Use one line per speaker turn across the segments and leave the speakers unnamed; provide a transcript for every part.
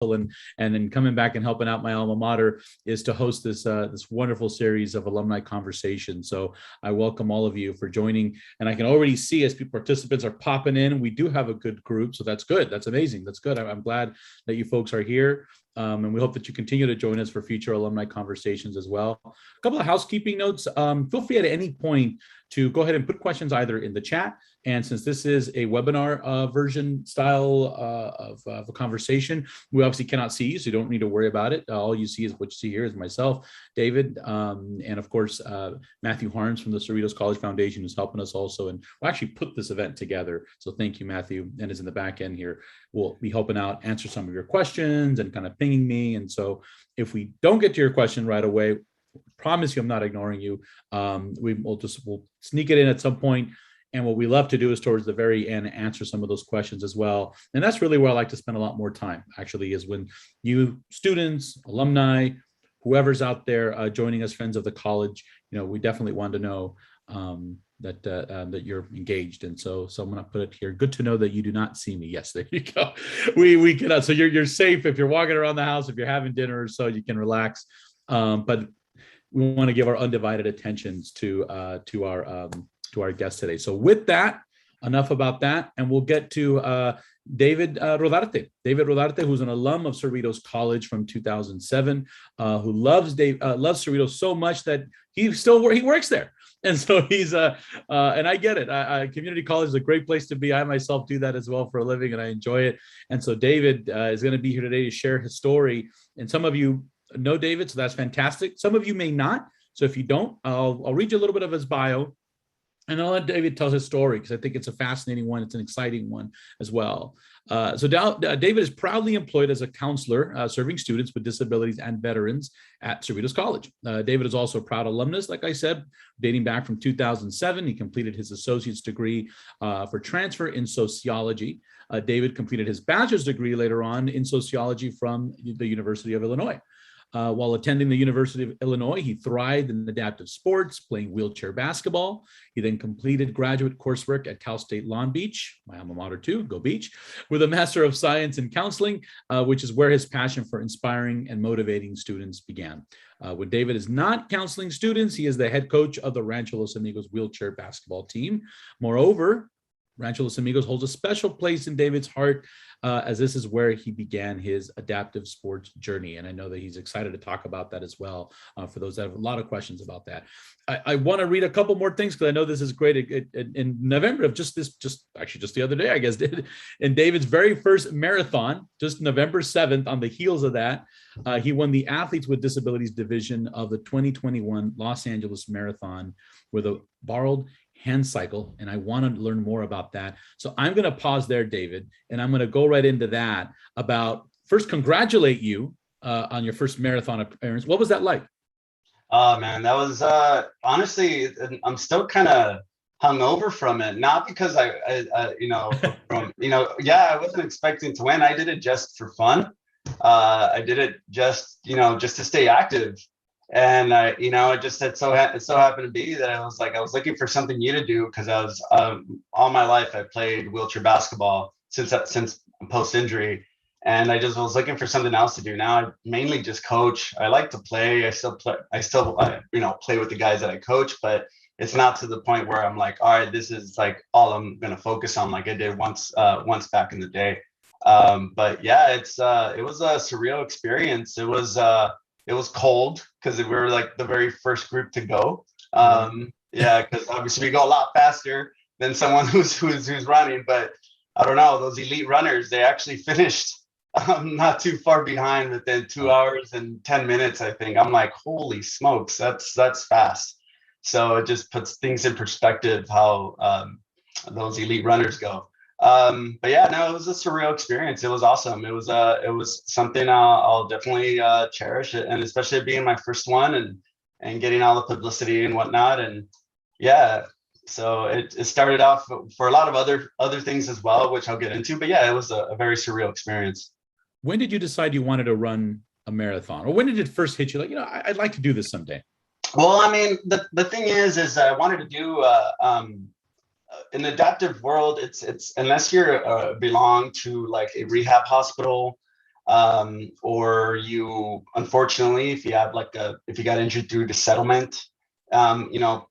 grateful, and then coming back and helping out my alma mater is to host this wonderful series of alumni conversations. So I welcome all of you for joining, and I can already see as participants are popping in, we do have a good group, so that's good. That's amazing. That's good. I'm glad that you folks are here. And we hope that you continue to join us for future alumni conversations as well. A couple of housekeeping notes. Feel free at any point to go ahead and put questions either in the chat. And since this is a webinar version style of a conversation, we obviously cannot see you, so you don't need to worry about it. All you see is what you see here is myself, David, and of course, Matthew Harms from the Cerritos College Foundation, who's helping us also. And we'll actually put this event together. So thank you, Matthew, and is in the back end here. We'll be helping out, answer some of your questions and kind of pinging me. And so if we don't get to your question right away, promise you I'm not ignoring you. We'll sneak it in at some point. And what we love to do is towards the very end, answer some of those questions as well. And that's really where I like to spend a lot more time, actually, is when you students, alumni, whoever's out there joining us, friends of the college, we definitely want to know that you're engaged. And so I'm going to put it here. Good to know that you do not see me. Yes, there you go. We cannot. So you're safe if you're walking around the house, if you're having dinner or so, you can relax. But we want to give our undivided attentions to our guest today. So with that, enough about that, and we'll get to David Rodarte. David Rodarte, who's an alum of Cerritos College from 2007, who loves Cerritos so much that he works there. And so he's and I get it. Community college is a great place to be. I myself do that as well for a living, and I enjoy it. And so David is going to be here today to share his story. And some of you know David, so that's fantastic. Some of you may not. So if you don't, I'll read you a little bit of his bio, and I'll let David tell his story because I think it's a fascinating one. It's an exciting one as well. David is proudly employed as a counselor, serving students with disabilities and veterans at Cerritos College. David is also a proud alumnus, like I said, dating back from 2007. He completed his associate's degree for transfer in sociology. David completed his bachelor's degree later on in sociology from the University of Illinois. While attending the University of Illinois, he thrived in adaptive sports, playing wheelchair basketball. He then completed graduate coursework at Cal State Long Beach, my alma mater too, go Beach, with a Master of Science in Counseling, which is where his passion for inspiring and motivating students began. When David is not counseling students, he is the head coach of the Ranchos Amigos wheelchair basketball team. Moreover, Ranchos Amigos holds a special place in David's heart, as this is where he began his adaptive sports journey. And I know that he's excited to talk about that as well, for those that have a lot of questions about that. I want to read a couple more things because I know this is great. In November of just the other day, I guess, in David's very first marathon, just November 7th, on the heels of that, he won the Athletes with Disabilities division of the 2021 Los Angeles Marathon with a borrowed hand cycle, and I want to learn more about that. So I'm going to pause there, David, and I'm going to go right into that. About first, congratulate you on your first marathon appearance. What was that like?
Oh man, that was honestly, I'm still kind of hungover from it. Not because I I wasn't expecting to win. I did it just for fun. I did it just to stay active. And it so happened to be that I was looking for something new to do because I was all my life I played wheelchair basketball since post injury, and I just was looking for something else to do. Now I mainly just coach. I like to play. I still play with the guys that I coach, but it's not to the point where I'm like, all right, this is like all I'm gonna focus on like I did once back in the day. But yeah, it was a surreal experience. It was cold because we were like the very first group to go. Because obviously we go a lot faster than someone who's running. But I don't know, those elite runners, they actually finished not too far behind within 2 hours and 10 minutes, I think. I'm like, holy smokes, that's fast. So it just puts things in perspective how those elite runners go. But yeah, no, it was a surreal experience. It was awesome. It was something I'll definitely cherish it, and especially being my first one and getting all the publicity and whatnot. And yeah, so it started off for a lot of other things as well, which I'll get into. But yeah, it was a very surreal experience.
When did you decide you wanted to run a marathon, or when did it first hit you? Like, I'd like to do this someday.
Well, I mean, the thing is I wanted to do in the adaptive world, it's unless you're belong to like a rehab hospital, or you, unfortunately, if you have if you got injured through the settlement,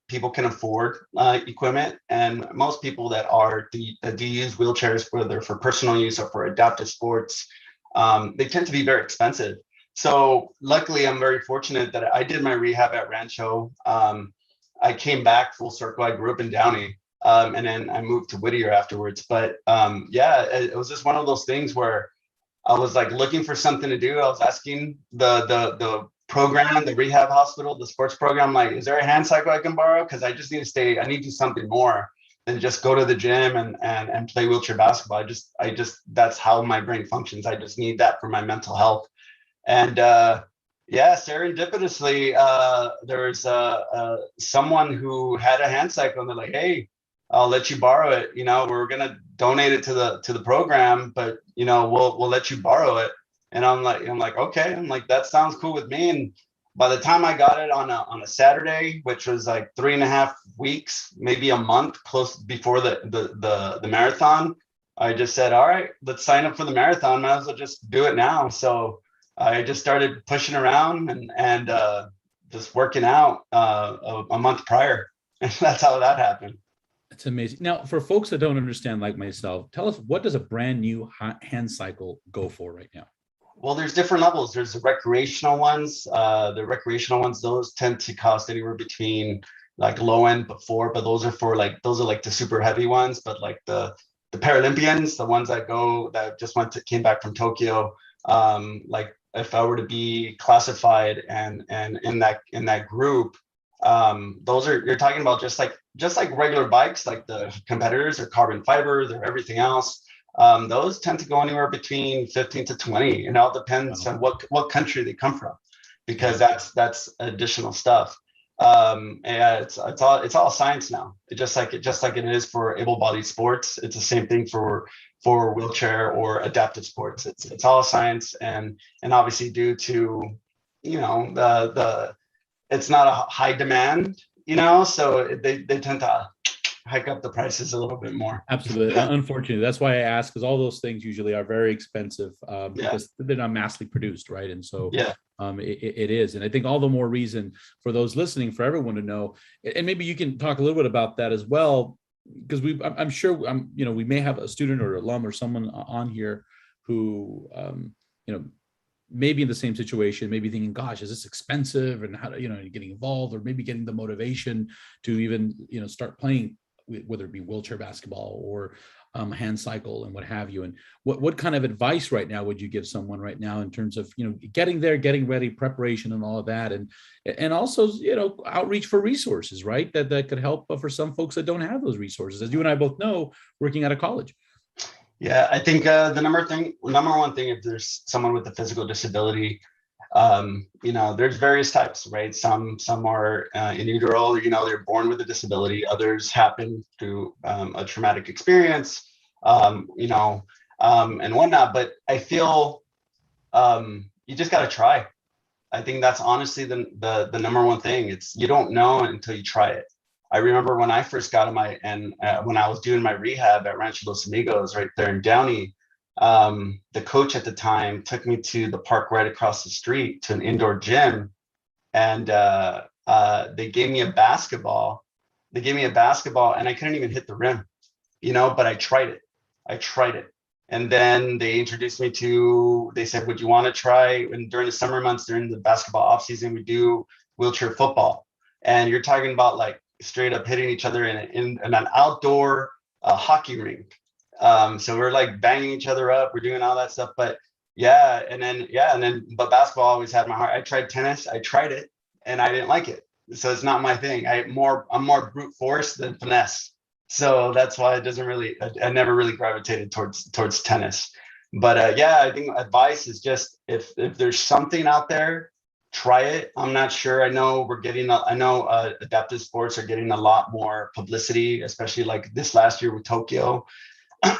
people can afford equipment, and most people that do use wheelchairs, whether for personal use or for adaptive sports, they tend to be very expensive. So luckily, I'm very fortunate that I did my rehab at Rancho. I came back full circle. I grew up in Downey, and then I moved to Whittier afterwards. But yeah, it was just one of those things where I was like looking for something to do. I was asking the program, the rehab hospital, the sports program, like, is there a hand cycle I can borrow? Because I just need to stay. I need to do something more than just go to the gym and play wheelchair basketball. I just that's how my brain functions. I just need that for my mental health. And yeah, serendipitously, there was someone who had a hand cycle, and they're like, "Hey, I'll let you borrow it. We're gonna donate it to the program, but we'll let you borrow it." And I'm like, okay. I'm like, that sounds cool with me. And by the time I got it on a Saturday, which was like 3.5 weeks, maybe a month, close before the marathon, I just said, all right, let's sign up for the marathon. Might as well just do it now. So I just started pushing around and just working out a month prior. And that's how that happened.
It's amazing. Now, for folks that don't understand, like myself, tell us, what does a brand new hand cycle go for right now?
Well, there's different levels. There's the recreational ones. Those tend to cost anywhere between like low end but those are like the super heavy ones. But like the Paralympians, the ones that came back from Tokyo, like if I were to be classified and in that group, you're talking about just like regular bikes, like the competitors are carbon fiber, they're everything else. Those tend to go anywhere between 15 to 20. It all depends on what country they come from, because that's additional stuff. And it's all science now. Just like it is for able-bodied sports, it's the same thing for wheelchair or adaptive sports. It's all science, and obviously due to the it's not a high demand, so they tend to hike up the prices a little bit more.
Absolutely. Unfortunately, that's why I ask, because all those things usually are very expensive because they're not massively produced, right? And so it is. And I think all the more reason for those listening, for everyone to know, and maybe you can talk a little bit about that as well, because I'm sure we may have a student or alum or someone on here who maybe in the same situation, maybe thinking, gosh, is this expensive? And how to, getting involved, or maybe getting the motivation to even, start playing, whether it be wheelchair basketball or hand cycle and what have you. And what kind of advice right now would you give someone right now in terms of, getting there, getting ready, preparation and all of that, and also, outreach for resources, right? That could help for some folks that don't have those resources, as you and I both know, working out of college.
Yeah, I think the number one thing, if there's someone with a physical disability, there's various types, right? Some are in utero, they're born with a disability. Others happen through a traumatic experience, and whatnot. But I feel you just got to try. I think that's honestly the number one thing. It's, you don't know until you try it. I remember when I first got when I was doing my rehab at Ranchos Amigos right there in Downey, the coach at the time took me to the park right across the street to an indoor gym, and they gave me a basketball. And I couldn't even hit the rim, but I tried it. And then they introduced me they said, would you want to try? And during the summer months, during the basketball off season, we do wheelchair football. And you're talking about like straight up hitting each other in an outdoor hockey rink. So we're like banging each other up. We're doing all that stuff. But but basketball always had my heart. I tried tennis. I tried it and I didn't like it. So it's not my thing. I'm more brute force than finesse. So that's why I never really gravitated towards tennis. But I think advice is just, if there's something out there, try it. I'm not sure. I know adaptive sports are getting a lot more publicity, especially like this last year with Tokyo.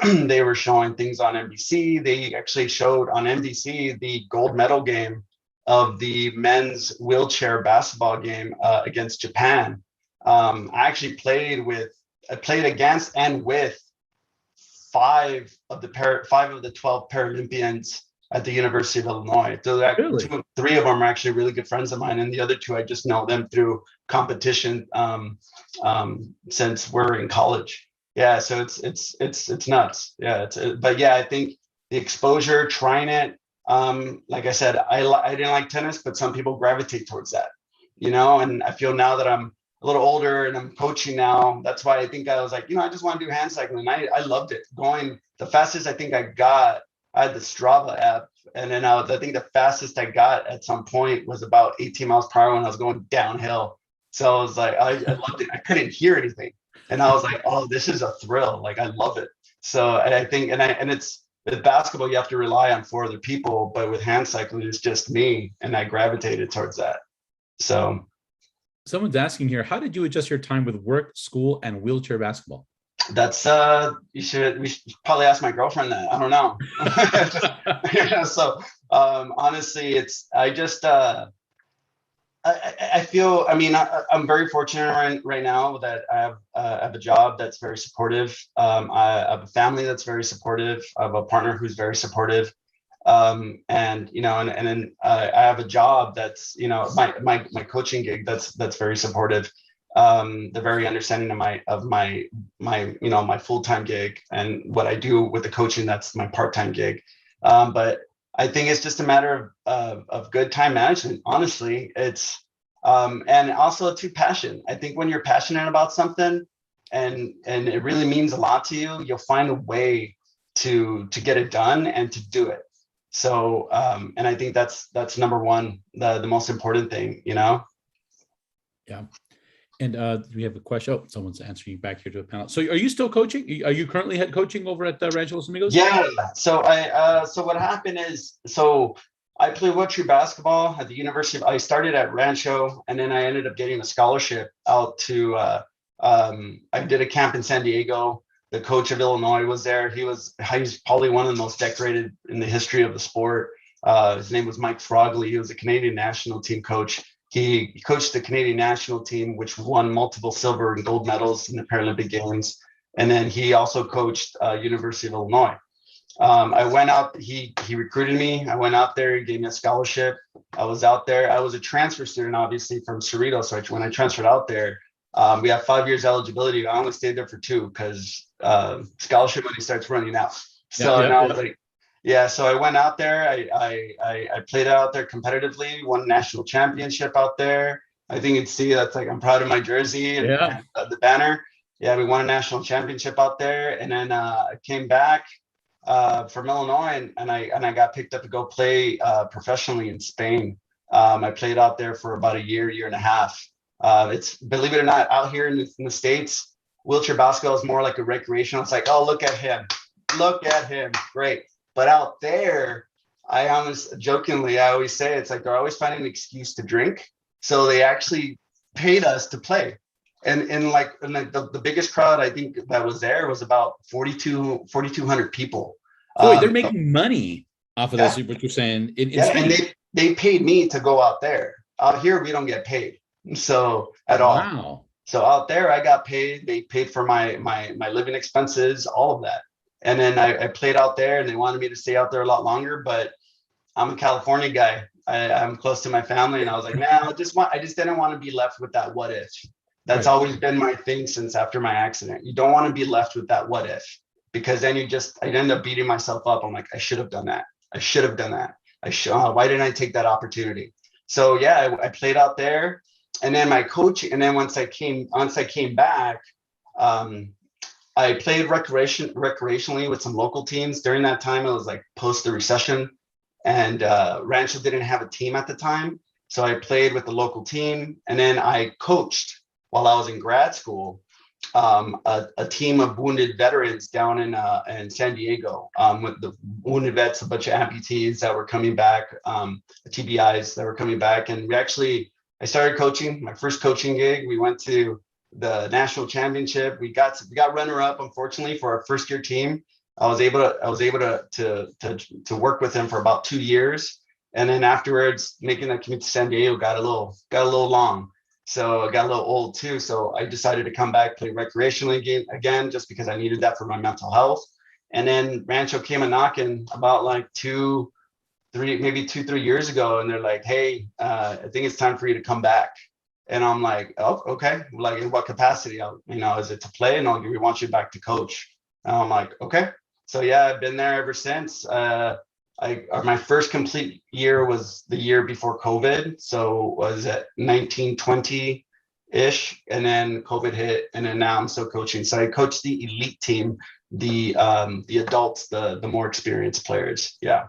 They were showing things on NBC. They actually showed on NBC the gold medal game of the men's wheelchair basketball game against Japan. I actually played against and with five of the 12 Paralympians at the University of Illinois. So that
Really?
three of them are actually really good friends of mine, and the other two I just know them through competition since we're in college. Yeah, so it's nuts. Yeah, but yeah, I think the exposure, trying it. Like I said, I didn't like tennis, but some people gravitate towards that, and I feel now that I'm a little older and I'm coaching now. That's why I think I was like, I just want to do hand cycling. I loved it. Going the fastest I think I had the Strava app, and then I think the fastest I got at some point was about 18 miles per hour when I was going downhill. So I was like, I loved it. I couldn't hear anything. And I was like, oh, this is a thrill. Like, I love it. So I think, and it's with basketball, you have to rely on four other people, but with hand cycling, it's just me. And I gravitated towards that. So
Someone's asking here, how did you adjust your time with work, school, and wheelchair basketball?
that's we should probably ask my girlfriend that. I don't know. So honestly, it's I just I feel, I'm very fortunate right now that I have a job that's very supportive. I have a family that's very supportive. I have a partner who's very supportive. And then I have a job that's, my coaching gig that's very supportive. They're very understanding of my full-time gig, and what I do with the coaching, that's my part-time gig. But I think it's just a matter of good time management. Honestly, it's and also to passion. I think when you're passionate about something and it really means a lot to you, you'll find a way to get it done and to do it. So and I think that's number one, the most important thing,
Yeah. And we have a question. Oh, someone's answering you back here to a panel. So are you still coaching? Are you currently head coaching over at Ranchos Amigos?
Yeah. So so what happened is, I played wheelchair basketball at the University I started at Rancho, and then I ended up getting a scholarship out to I did a camp in San Diego. The coach of Illinois was there. He's probably one of the most decorated in the history of the sport. His name was Mike Frogley. He was a Canadian national team coach. He coached the Canadian national team, which won multiple silver and gold medals in the Paralympic Games. And then he also coached University of Illinois. I went out, he recruited me. I went out there, he gave me a scholarship. I was out there. I was a transfer student, obviously, from Cerritos. So when I transferred out there, we have 5 years eligibility. I only stayed there for 2 because scholarship money starts running out. So now I was like, yeah, so I went out there. I played out there competitively, won a national championship out there. I think you'd see that's like, I'm proud of my jersey and the banner. Yeah, we won a national championship out there. And then I came back from Illinois, and I got picked up to go play professionally in Spain. I played out there for about a year and a half. It's, believe it or not, out here in the States, wheelchair basketball is more like a recreational. It's like, oh, look at him, great. But out there, I almost jokingly, I always say, it's like they're always finding an excuse to drink. So they actually paid us to play. And the biggest crowd I think that was there was about 4,200 people.
So wait, they're making money off of this, what you're saying.
And they paid me to go out there. Out here, we don't get paid all.
Wow.
So out there, I got paid. They paid for my living expenses, all of that. And then I played out there, and they wanted me to stay out there a lot longer. But I'm a California guy. I'm close to my family, and I was like, nah, I just didn't want to be left with that what if. That's always been my thing since after my accident. You don't want to be left with that what if, because then I end up beating myself up. I'm like, I should have done that. Why didn't I take that opportunity? So yeah, I played out there, and then my coach. And then once I came back, I played recreationally with some local teams. During that time, it was like post the recession, and Rancho didn't have a team at the time. So I played with the local team, and then I coached while I was in grad school, a team of wounded veterans down in San Diego, with the wounded vets, a bunch of amputees that were coming back, TBIs that were coming back. And I started coaching, my first coaching gig. We went to the national championship. We got runner up, unfortunately, for our first year team. I was able to work with him for about 2 years. And then afterwards, making that commute to San Diego got a little long. So I got a little old too. So I decided to come back, play recreationally again, just because I needed that for my mental health. And then Rancho came a knocking about like 2 maybe 2, 3 years ago, and they're like, "Hey, I think it's time for you to come back." And I'm like, "Oh, okay. Like, in what capacity? Is it to play? And we want you back to coach." And I'm like, "Okay." So yeah, I've been there ever since. My first complete year was the year before COVID, so was at 1920 ish, and then COVID hit, and then now I'm still coaching. So I coach the elite team, the adults, the more experienced players. Yeah.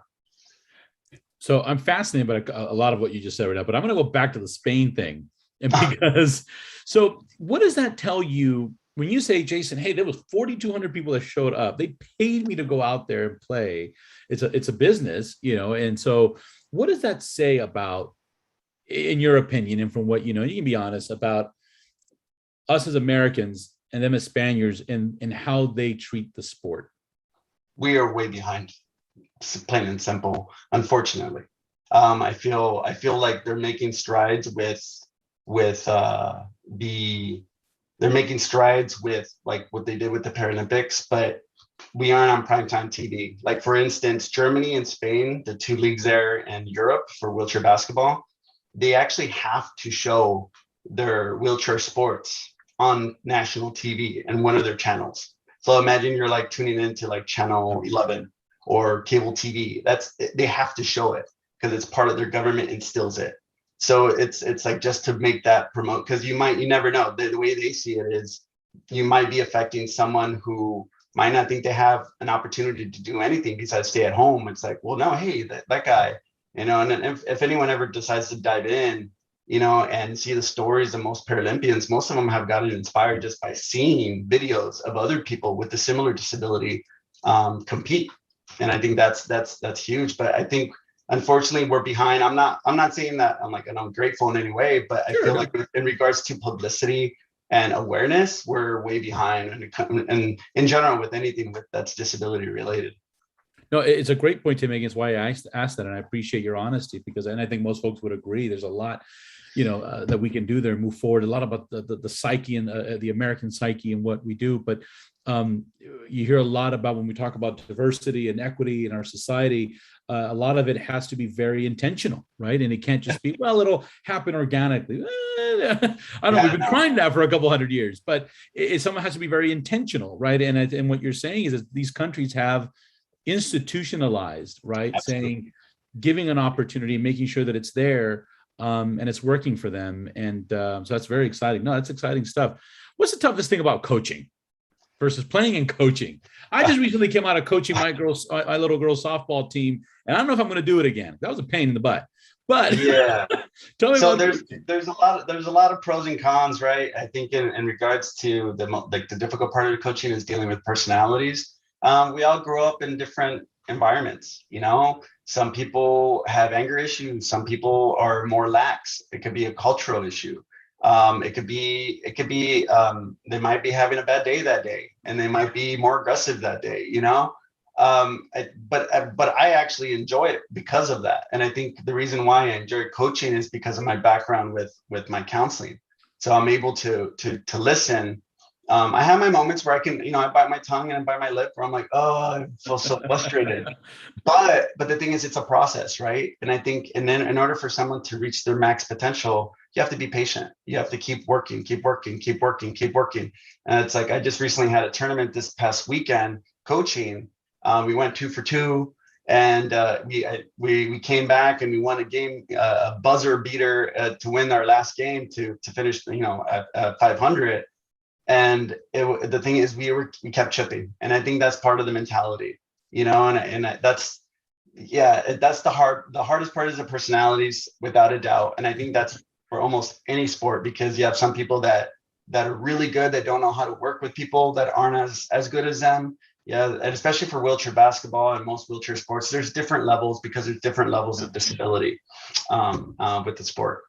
So I'm fascinated by a lot of what you just said right now, but I'm going to go back to the Spain thing. And because, so what does that tell you when you say, Jason, hey, there was 4,200 people that showed up. They paid me to go out there and play. It's a business, and so what does that say about, in your opinion, and from what, you can be honest about us as Americans and them as Spaniards and how they treat the sport?
We are way behind, plain and simple, unfortunately. I feel like they're making strides with they're making strides with like what they did with the Paralympics, but we aren't on primetime TV. Like, for instance, Germany and Spain, the two leagues there in Europe for wheelchair basketball, they actually have to show their wheelchair sports on national TV and one of their channels. So imagine you're like tuning into like channel 11 or cable TV. They have to show it because it's part of their government instills it. So it's like, just to make that promote, because you never know. The way they see it is you might be affecting someone who might not think they have an opportunity to do anything besides stay at home. It's like, well, no, hey, that guy, and then if anyone ever decides to dive in, and see the stories of most Paralympians, most of them have gotten inspired just by seeing videos of other people with a similar disability compete. And I think that's huge. But I think, unfortunately, we're behind. I'm not saying that I'm grateful in any way, but I feel like in regards to publicity and awareness, we're way behind, and in general with anything that's disability related.
No, it's a great point to make. It's why I asked that, and I appreciate your honesty, and I think most folks would agree. There's a lot, that we can do there and move forward. A lot about the psyche and the American psyche and what we do, but you hear a lot about when we talk about diversity and equity in our society. A lot of it has to be very intentional, right? And it can't just be, well, it'll happen organically. I don't know. We've been trying that for a couple hundred years, but someone has to be very intentional, right? And what you're saying is that these countries have institutionalized, right?
Absolutely.
Saying, giving an opportunity, making sure that it's there, and it's working for them. And so that's very exciting. No, that's exciting stuff. What's the toughest thing about coaching versus playing and coaching? I just recently came out of coaching my little girl softball team, and I don't know if I'm going to do it again. That was a pain in the butt. But
yeah,
tell me.
So there's a lot of pros and cons, right? I think in regards to the difficult part of coaching is dealing with personalities. We all grow up in different environments. Some people have anger issues. Some people are more lax. It could be a cultural issue. It could be they might be having a bad day that day, and they might be more aggressive that day. But I actually enjoy it because of that. And I think the reason why I enjoy coaching is because of my background with my counseling. So I'm able to listen. I have my moments where I can, I bite my tongue and I bite my lip, where I'm like, oh, I feel so frustrated. But the thing is, it's a process, right? And I think, and then in order for someone to reach their max potential, you have to be patient. You have to keep working. And it's like, I just recently had a tournament this past weekend coaching. We went 2 for 2, and we came back and we won a game, a buzzer beater to win our last game to finish, at 500. And the thing is, we kept chipping, and I think that's part of the mentality, and that's the hardest part is the personalities, without a doubt. And I think that's for almost any sport, because you have some people that are really good, that don't know how to work with people that aren't as good as them. Yeah, and especially for wheelchair basketball and most wheelchair sports, there's different levels, because there's different levels of disability with the sport.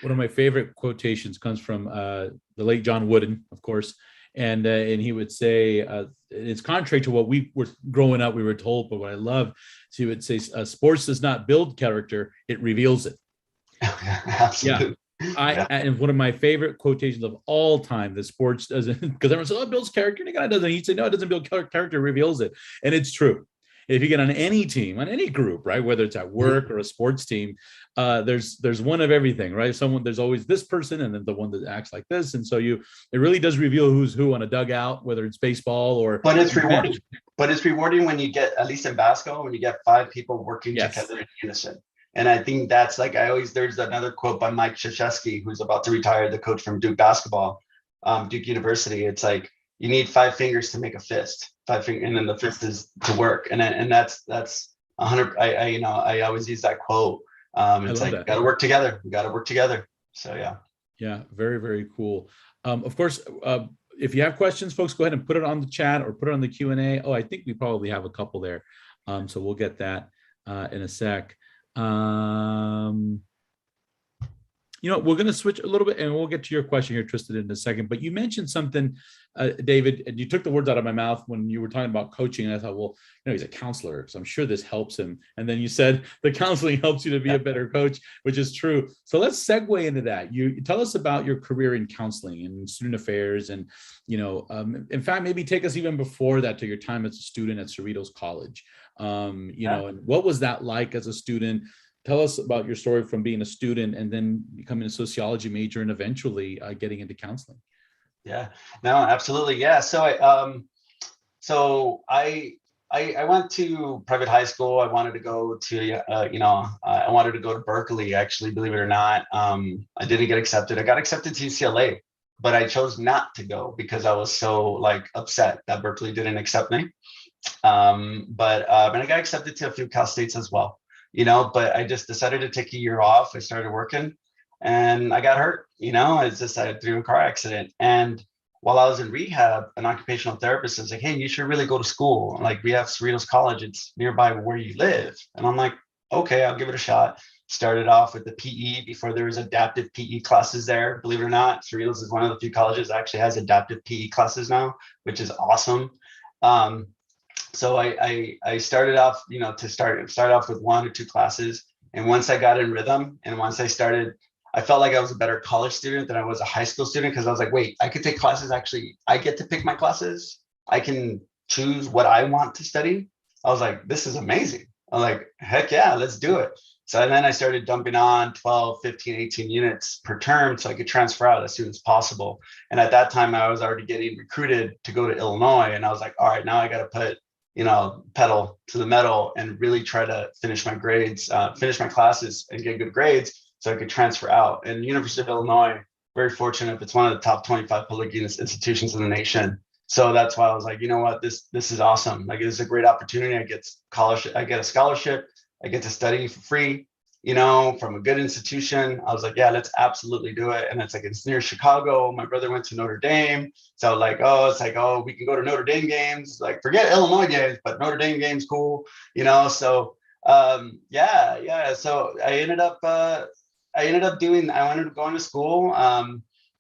One of my favorite quotations comes from the late John Wooden, of course, and he would say, it's contrary to what we were growing up, we were told, but what I love, so he would say, sports does not build character, it reveals it.
Absolutely.
Yeah. And one of my favorite quotations of all time, the sports doesn't, because everyone says, oh, it builds character, and the guy doesn't. He'd say, no, it doesn't build character, it reveals it. And it's true. if you get on any team, on any group, right, whether it's at work or a sports team, there's one of everything, right? There's always this person, and then the one that acts like this, and so it really does reveal who's who on a dugout, whether it's baseball or.
But it's rewarding. But it's rewarding when you get, at least in basketball, when you get 5 people working together in unison. And I think that's like, there's another quote by Mike Krzyzewski, who's about to retire, the coach from Duke basketball, Duke University. It's like, you need 5 fingers to make a fist, 5 fingers, and then the fist is to work. And that's 100. I always use that quote. It's like, got to work together. We got to work together. So yeah.
Yeah, very, very cool. Of course, if you have questions, folks, go ahead and put it on the chat or put it on the Q&A. Oh, I think we probably have a couple there. So we'll get that in a sec. We're going to switch a little bit, and we'll get to your question here, Tristan, in a second. But you mentioned something, David, and you took the words out of my mouth when you were talking about coaching. And I thought, well, he's a counselor, so I'm sure this helps him. And then you said the counseling helps you to be a better coach, which is true. So let's segue into that. You tell us about your career in counseling and student affairs, and in fact, maybe take us even before that to your time as a student at Cerritos College. And what was that like as a student? Tell us about your story from being a student and then becoming a sociology major and eventually getting into counseling.
Yeah, no, absolutely. Yeah. So I went to private high school. I wanted to go to, I wanted to go to Berkeley, actually, believe it or not. I didn't get accepted. I got accepted to UCLA, but I chose not to go because I was so upset that Berkeley didn't accept me. And I got accepted to a few Cal States as well. But I just decided to take a year off. I started working and I got hurt, I decided through a car accident. And while I was in rehab, an occupational therapist was like, hey, you should really go to school. We have Cerritos College, it's nearby where you live. And I'm like, okay, I'll give it a shot. Started off with the PE before there was adaptive PE classes there. Believe it or not, Cerritos is one of the few colleges that actually has adaptive PE classes now, which is awesome. So I started off, to start off with 1 or 2 classes. And once I got in rhythm and once I felt like I was a better college student than I was a high school student, because I was like, wait, I could take classes. Actually, I get to pick my classes. I can choose what I want to study. I was like, this is amazing. I'm like, heck yeah, let's do it. So then I started dumping on 12, 15, 18 units per term so I could transfer out as soon as possible. And at that time, I was already getting recruited to go to Illinois. And I was like, all right, now I got to put pedal to the metal and really try to finish my grades, finish my classes and get good grades so I could transfer out. And University of Illinois, very fortunate, it's one of the top 25 public institutions in the nation. So that's why I was like, you know what, this is awesome. This is a great opportunity. I get a scholarship, I get to study for free, from a good institution. I was like, yeah, let's absolutely do it. And it's near Chicago. My brother went to Notre Dame. So we can go to Notre Dame games, forget Illinois games, but Notre Dame games, cool, So So I ended up going to school.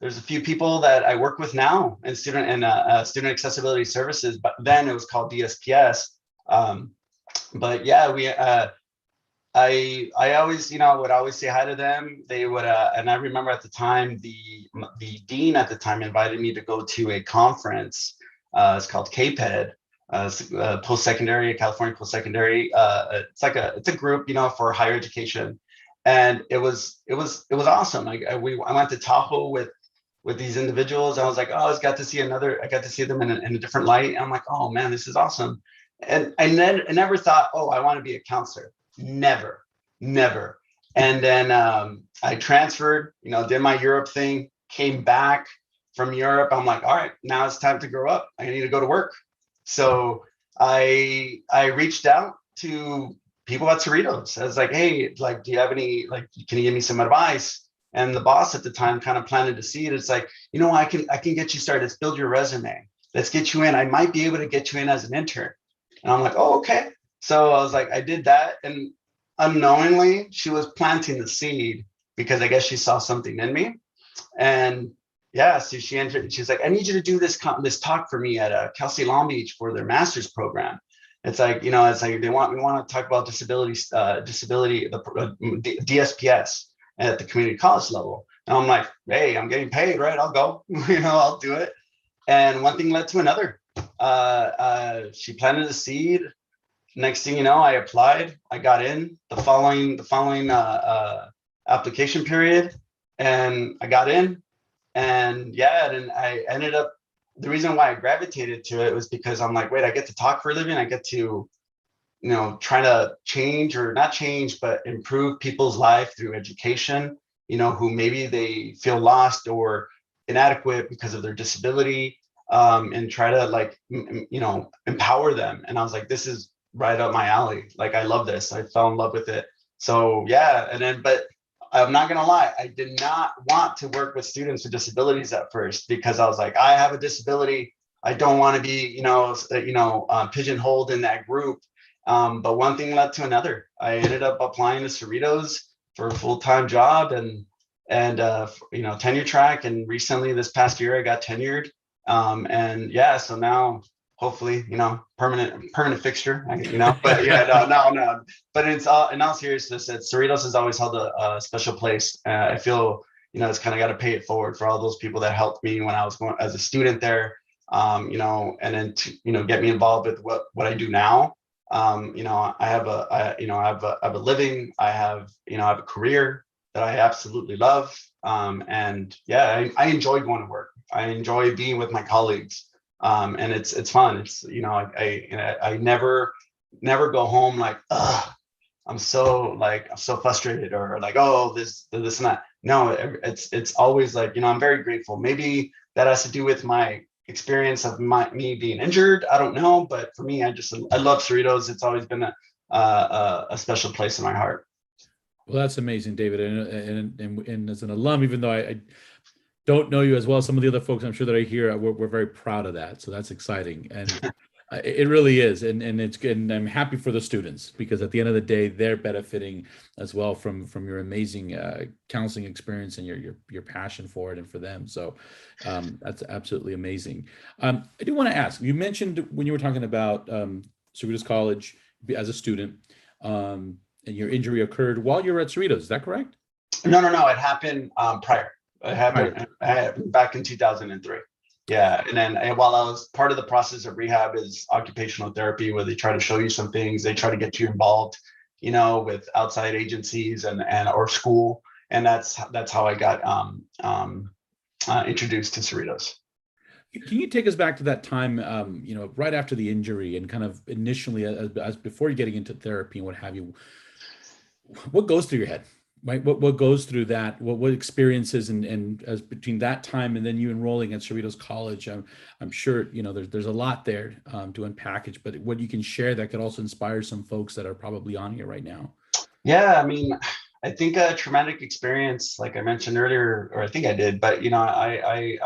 There's a few people that I work with now in student accessibility services, but then it was called DSPS. I always, would always say hi to them. They would, and I remember at the time, the dean at the time invited me to go to a conference. It's called KPED, post-secondary, California post-secondary. It's a group, for higher education, and it was awesome. I went to Tahoe with these individuals. I was like, oh, I got to see them in a different light. And I'm like, oh man, this is awesome. And I never thought, oh, I want to be a counselor. Never. And then I transferred, did my Europe thing, came back from Europe. I'm like, all right, now it's time to grow up. I need to go to work. So I reached out to people at Cerritos. I was like, hey, do you have any, can you give me some advice? And the boss at the time kind of planted a seed. It's like, I can get you started. Let's build your resume. Let's get you in. I might be able to get you in as an intern. And I'm like, oh, okay. So I was like, I did that. And unknowingly, she was planting the seed because I guess she saw something in me. And yeah, so she entered, she's like, I need you to do this talk for me at Cal State Long Beach for their master's program. It's like, we want to talk about disability, the DSPS at the community college level. And I'm like, hey, I'm getting paid, right? I'll go, I'll do it. And one thing led to another. She planted a seed. next thing you know, I applied, I got in the following application period, and I got in. And yeah, and I ended up, the reason why I gravitated to it was because I'm like, wait, I get to talk for a living. I get to, try to change, or not change, but improve people's life through education, who maybe they feel lost or inadequate because of their disability, and try to like, empower them. And I was like, this is right up my alley. Like, I love this. I fell in love with it. So yeah, and then, but I'm not gonna lie, I did not want to work with students with disabilities at first, because I was like, I have a disability. I don't want to be, pigeonholed in that group. But one thing led to another. I ended up applying to Cerritos for a full-time job, and tenure track. And recently, this past year, I got tenured. And yeah, so now hopefully, permanent fixture. But yeah, no. But it's all, in all seriousness, Cerritos has always held a special place. I feel, it's kind of got to pay it forward for all those people that helped me when I was going as a student there. And then to, get me involved with what I do now. I have a living, I have a career that I absolutely love. And yeah, I enjoy going to work. I enjoy being with my colleagues. And it's fun. It's, I never go home like, ugh, I'm so frustrated, or like, oh, this and that. No, it's always like, I'm very grateful. Maybe that has to do with my experience of me being injured. I don't know, but for me, I love Cerritos. It's always been a special place in my heart.
Well, that's amazing, David. And as an alum, even though I don't know you as well as some of the other folks I'm sure that I hear, we're very proud of that. So that's exciting. And it really is. And it's good. And I'm happy for the students, because at the end of the day, they're benefiting as well from your amazing counseling experience and your passion for it and for them. So that's absolutely amazing. I do want to ask, you mentioned when you were talking about Cerritos College as a student, and your injury occurred while you were at Cerritos. Is that correct?
No. It happened prior. It happened back in 2003. Yeah, and then while I was part of the process of rehab is occupational therapy, where they try to show you some things, they try to get you involved, with outside agencies and or school, and that's how I got introduced to Cerritos.
Can you take us back to that time, right after the injury, and kind of initially as before you getting into therapy and what have you? What goes through your head, right? What goes through that? What experiences and as between that time and then you enrolling at Cerritos College? I'm sure there's a lot there to unpackage, but what you can share that could also inspire some folks that are probably on here right now.
Yeah, I mean, I think a traumatic experience, like I mentioned earlier, or I think I did, but I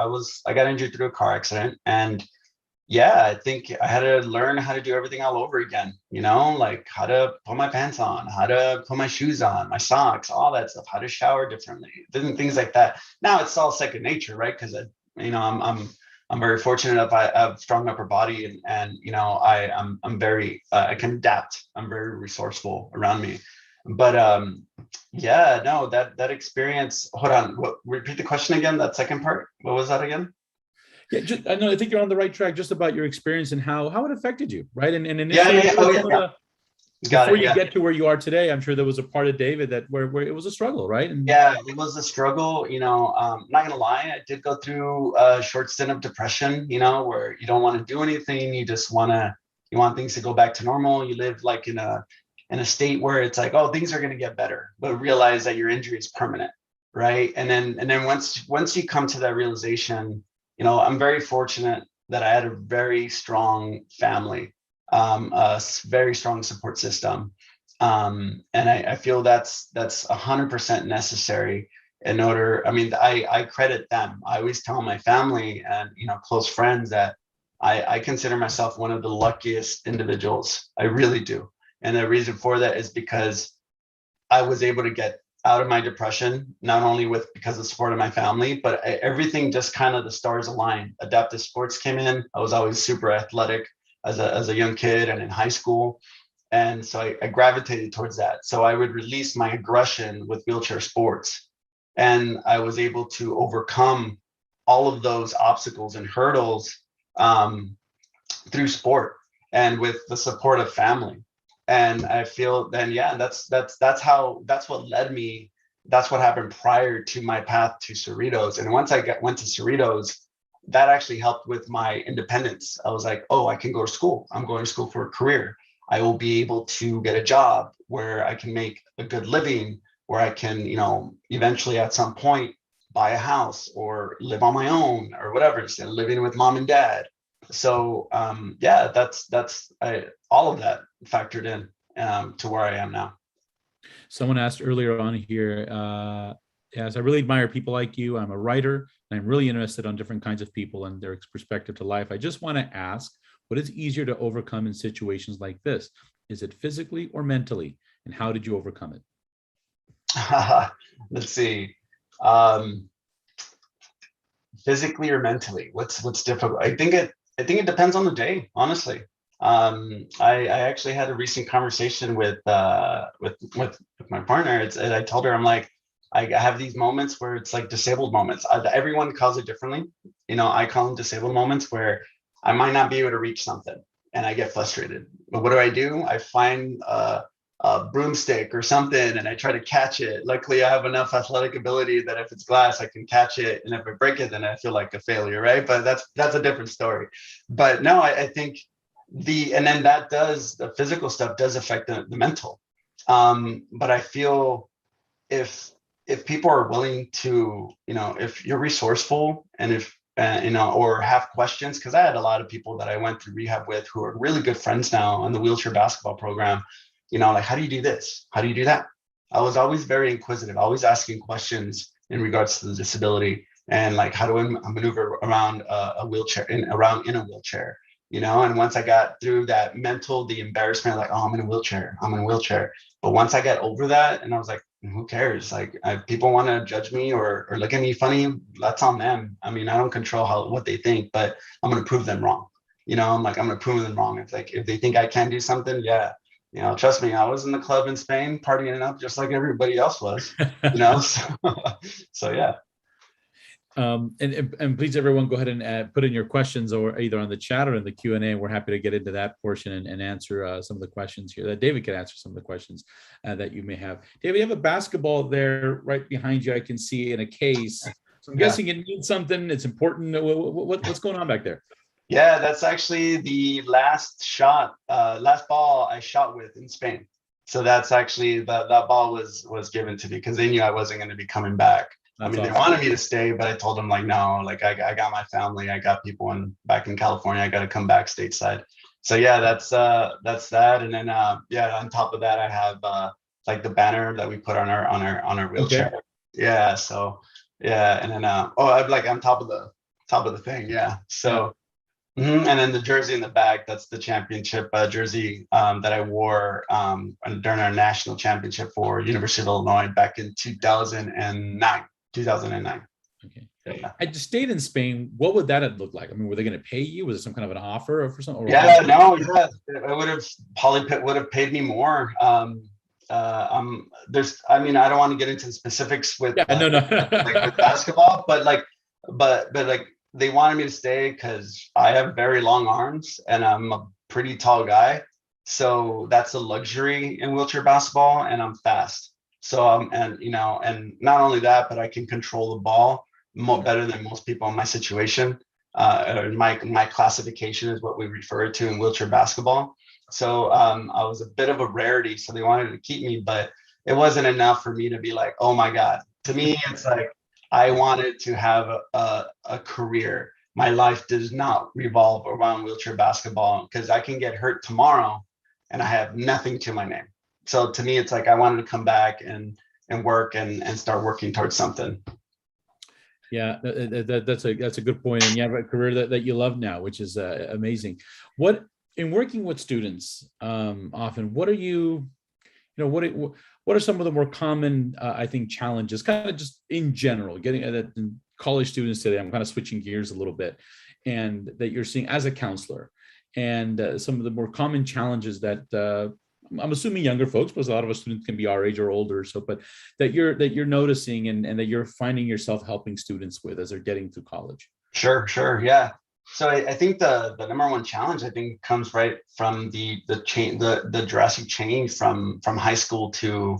got injured through a car accident, and yeah, I think I had to learn how to do everything all over again, like how to put my pants on, how to put my shoes on, my socks, all that stuff, how to shower differently, different things like that. Now it's all second nature, right? Because I'm very fortunate enough. I have strong upper body, and I'm very I can adapt. I'm very resourceful around me. But yeah, no, that experience. Hold on, repeat the question again. That second part. What was that again?
Yeah, I know. I think you're on the right track, just about your experience and how it affected you, right? And
Yeah,
initially,
yeah, oh, yeah.
before you get to where you are today, I'm sure there was a part of David that where it was a struggle, right? And
yeah, it was a struggle. Not gonna lie, I did go through a short stint of depression. Where you don't want to do anything, you want things to go back to normal. You live like in a state where it's like, oh, things are gonna get better, but realize that your injury is permanent, right? And then once you come to that realization, I'm very fortunate that I had a very strong family, very strong support system. And I feel that's 100% necessary in order. I mean, I credit them. I always tell my family and, close friends that I consider myself one of the luckiest individuals. I really do. And the reason for that is because I was able to get out of my depression, not only because of the support of my family, but everything just kind of the stars aligned. Adaptive sports came in. I was always super athletic as a young kid and in high school. And so I gravitated towards that. So I would release my aggression with wheelchair sports. And I was able to overcome all of those obstacles and hurdles through sport and with the support of family. And I feel then, yeah, that's what led me. That's what happened prior to my path to Cerritos. And once went to Cerritos, that actually helped with my independence. I was like, oh, I can go to school. I'm going to school for a career. I will be able to get a job where I can make a good living, where I can, eventually at some point buy a house or live on my own or whatever, instead of living with mom and dad. So yeah, all of that factored in to where I am now.
Someone asked earlier on here, yes, I really admire people like you. I'm a writer and I'm really interested on different kinds of people and their perspective to life. I just want to ask, what is easier to overcome in situations like this? Is it physically or mentally? And how did you overcome it?
Let's see. Um, Physically or mentally, what's difficult? I think it depends on the day, honestly. I actually had a recent conversation with my partner. And I told her, I'm like, I have these moments where it's like disabled moments. Everyone calls it differently. I call them disabled moments where I might not be able to reach something and I get frustrated. But what do? I find a broomstick or something and I try to catch it. Luckily, I have enough athletic ability that if it's glass, I can catch it. And if I break it, then I feel like a failure, right? But that's a different story. But no, I think and then the physical stuff does affect the mental. But I feel if people are willing to, if you're resourceful and if or have questions, because I had a lot of people that I went through rehab with who are really good friends now in the wheelchair basketball program, like, how do you do this? How do you do that? I was always very inquisitive, always asking questions in regards to the disability and like, how do I maneuver around a wheelchair around in a wheelchair, and once I got through that the embarrassment, like, oh, I'm in a wheelchair. But once I got over that and I was like, who cares? Like, if people want to judge me or look at me funny, that's on them. I mean, I don't control what they think, but I'm going to prove them wrong. I'm going to prove them wrong. It's like, if they think I can do something, yeah. Trust me, I was in the club in Spain partying it up just like everybody else was, so yeah.
And please, everyone, go ahead and put in your questions or either on the chat or in the Q&A. We're happy to get into that portion and answer some of the questions here. That David can answer some of the questions that you may have. David, you have a basketball there right behind you. I can see in a case. So I'm guessing it means something. It's important. What's going on back there?
Yeah, that's actually the last ball I shot with in Spain. So that's actually that ball was given to me because they knew I wasn't going to be coming back. That's awesome. They wanted me to stay, but I told them like, no, like I got my family, I got people back in California, I got to come back stateside. So yeah, that's that. And then yeah, on top of that, I have like the banner that we put on our wheelchair. Okay. Yeah. So yeah, and then I'm like on top of the thing. Yeah. So. Yeah. And then the jersey in the back, that's the championship jersey that I wore during our national championship for University of Illinois back in 2009. Okay.
Yeah. I just stayed in Spain. What would that have looked like? I mean, were they going to pay you? Was it some kind of an offer or for something?
Yeah, no, yeah. I would have paid me more. I don't want to get into specifics with like with basketball, but like they wanted me to stay because I have very long arms and I'm a pretty tall guy. So that's a luxury in wheelchair basketball, and I'm fast. So and not only that, but I can control the ball better than most people in my situation. My classification is what we refer to in wheelchair basketball. So I was a bit of a rarity. So they wanted to keep me, but it wasn't enough for me to be like, oh my God. To me, it's like I wanted to have a career. My life does not revolve around wheelchair basketball because I can get hurt tomorrow and I have nothing to my name. So to me, it's like I wanted to come back and work and start working towards something.
Yeah, that's a good point. And you have a career that you love now, which is amazing. What in working with students often, what are some of the more common, I think, challenges, kind of just in general, getting at college students today? I'm kind of switching gears a little bit, and that you're seeing as a counselor, and some of the more common challenges that I'm assuming younger folks, because a lot of us students can be our age or older, so but that you're noticing and that you're finding yourself helping students with as they're getting through college.
Sure, yeah. I think the number one challenge I think comes right from the change, the drastic change from high school to